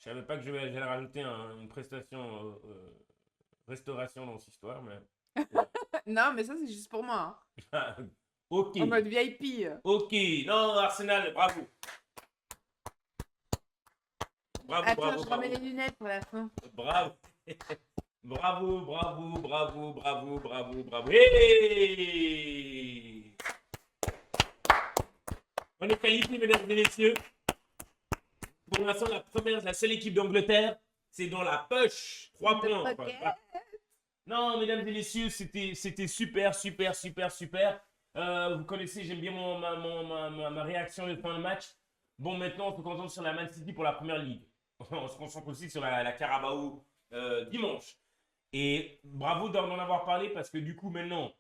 Je savais pas que j'allais rajouter une prestation restauration dans cette histoire, mais. Non, mais ça, c'est juste pour moi. Ok, En mode VIP. ok. Non, Arsenal, bravo. Bravo, Attends, bravo, je remets bravo. les lunettes pour la fin. Bravo. Bravo, bravo, bravo, bravo, bravo, bravo. Hey! On est qualifié, mesdames et messieurs. Pour l'instant, la seule équipe d'Angleterre, c'est dans la poche. 3 Le points. pocket. Non, mesdames et messieurs, c'était super, super, super, super. Vous connaissez, j'aime bien ma réaction de fin de match. Bon, maintenant, on se concentre sur la Man City pour la première ligue. On se concentre aussi sur la Carabao dimanche. Et bravo d'en avoir parlé parce que du coup, maintenant,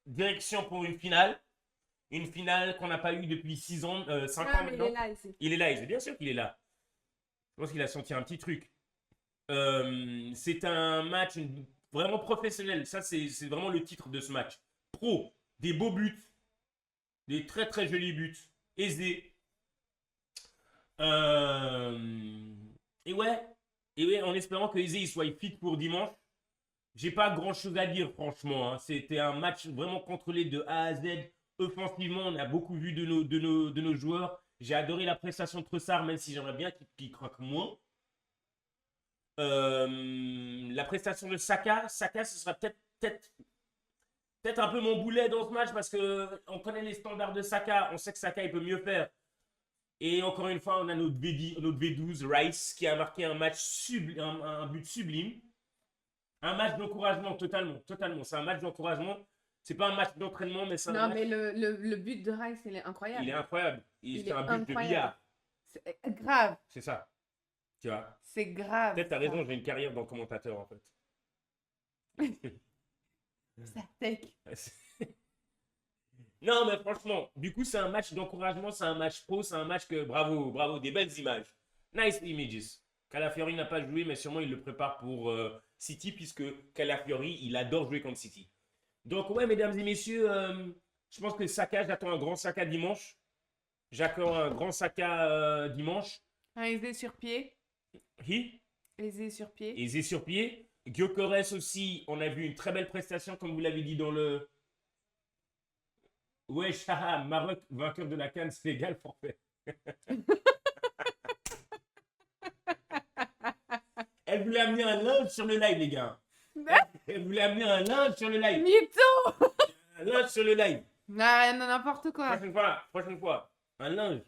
direction pour une finale. Une finale qu'on n'a pas eue depuis 6 ans, 5 ans Non, mais il maintenant. est là ici. Il est là, bien sûr qu'il est là. Je pense qu'il a senti un petit truc. C'est un match vraiment professionnel. Ça, c'est vraiment le titre de ce match. Pro, des beaux buts, des très très jolis buts, aisés. Euh, et ouais, en espérant que Eze il soit fit pour dimanche. J'ai pas grand chose à dire, franchement, hein. C'était un match vraiment contrôlé de A à Z. Offensivement, on a beaucoup vu de nos joueurs. J'ai adoré la prestation de Trossard, même si j'aimerais bien qu'il craque moins. La prestation de Saka, ce sera peut-être un peu mon boulet dans ce match parce que on connaît les standards de Saka, on sait que Saka il peut mieux faire. Et encore une fois, on a notre V12 Rice qui a marqué un but sublime, un match d'encouragement totalement. C'est un match d'encouragement. C'est pas un match d'entraînement, mais c'est un Non, match. mais le but de Rice, il est Il incroyable. est incroyable. Il C'est est un but de incroyable. billard. C'est grave. C'est ça. Tu vois. C'est grave. Peut-être t'as ça. raison, j'ai une carrière dans le commentateur en fait. Ça tech. Non, mais franchement, du coup, c'est un match d'encouragement, c'est un match pro, c'est un match que bravo, bravo, des belles images. Nice images. Calafiori n'a pas joué, mais sûrement il le prépare pour City, puisque Calafiori, il adore jouer contre City. Donc, ouais, mesdames et messieurs, je pense que Saka, j'attends un grand Saka dimanche. J'attends un grand Saka dimanche. Un aisé sur pied. Hi, Aisé sur pied. aisé sur pied. Gyökeres aussi, on a vu une très belle prestation, comme vous l'avez dit dans le. Ouais, Shaha, Maroc, vainqueur de la CAN, Sénégal, forfait. Elle voulait amener un linge sur le live, les gars. Elle voulait amener un linge sur le live. Mytho. Un linge sur le live. Non, n'importe quoi. Prochaine fois, un linge.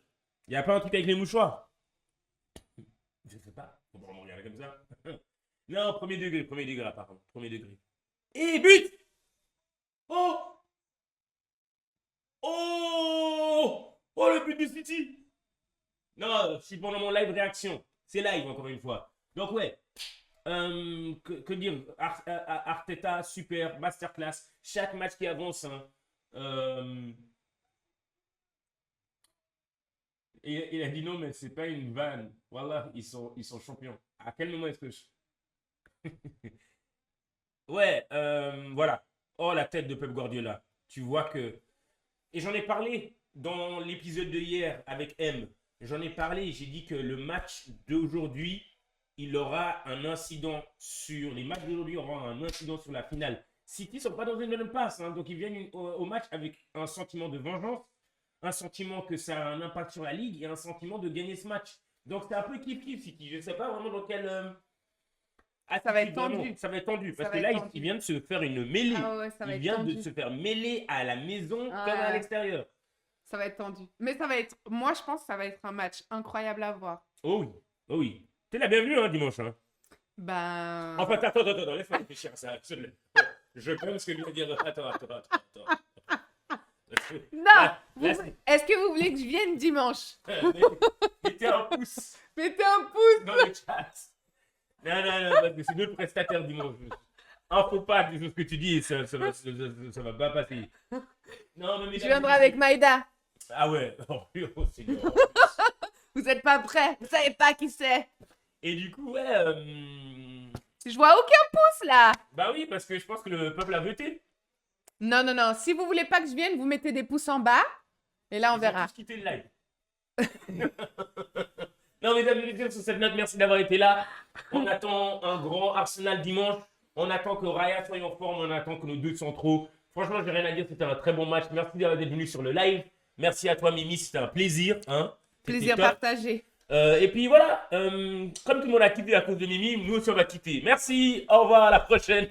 Il n'y a pas un truc avec les mouchoirs. Je sais pas. Faut pas me regarder comme ça. Non, premier degré là, par contre. Premier degré. Et but. Oh. Oh. Oh, le but du City. Non, je suis pendant mon live réaction. C'est live, encore une fois. Donc, ouais. Que dire Arteta, super, masterclass. Chaque match qui avance. Hein. Il a dit non, mais c'est pas une vanne. Voilà, ils sont champions. À quel moment est-ce que Ouais, voilà. Oh, la tête de Pep Guardiola. Tu vois que. Et j'en ai parlé dans l'épisode de hier avec M. J'en ai parlé, j'ai dit que le match d'aujourd'hui, il aura un incident sur. Les matchs d'aujourd'hui auront un incident sur la finale. City ne sont pas dans une bonne passe, hein, donc ils viennent au match avec un sentiment de vengeance, un sentiment que ça a un impact sur la ligue et un sentiment de gagner ce match. Donc c'est un peu kiff-kiff City. Je ne sais pas vraiment dans quel. Ça va être vraiment, tendu. ça va être tendu. Ça Parce va que être là, tendu. il vient de se faire une mêlée. Ah ouais, ça va Il être vient de tendu. se faire mêler à la maison Ah comme à ouais. l'extérieur. Ça va être tendu. Mais ça va être. Moi, je pense que ça va être un match incroyable à voir. Oh oui, oh oui. T'es la bienvenue hein, dimanche. Hein. Ben. Enfin, attends, laisse-moi réfléchir à ça. Je pense que je vais dire. Attends. Non Là, Est-ce que vous voulez que je vienne dimanche? mettez un pouce Mettez un pouce. dans le chat. Non, parce que c'est notre prestataire dimanche. Faut pas ce que tu dis, ça va pas passer. Non, mais Je viendrai avec Maïda. Ah ouais, oh, Seigneur. Vous êtes pas prêts? Vous savez pas qui c'est? Et du coup, ouais. Je vois aucun pouce là. Bah oui, parce que je pense que le peuple a voté. Non. Si vous voulez pas que je vienne, vous mettez des pouces en bas. Et là, on Ils ont verra. tous quitté le live. Non, mesdames et messieurs, sur cette note, merci d'avoir été là. On attend un grand Arsenal dimanche. On attend que Raya soit en forme. On attend que nos deux centraux. Franchement, j'ai rien à dire. C'était un très bon match. Merci d'être venu sur le live. Merci à toi, Mimi. C'était un plaisir. Hein. Plaisir partagé. Et puis voilà, comme tout le monde a quitté à cause de Mimi, nous aussi on va quitter. Merci, au revoir, à la prochaine.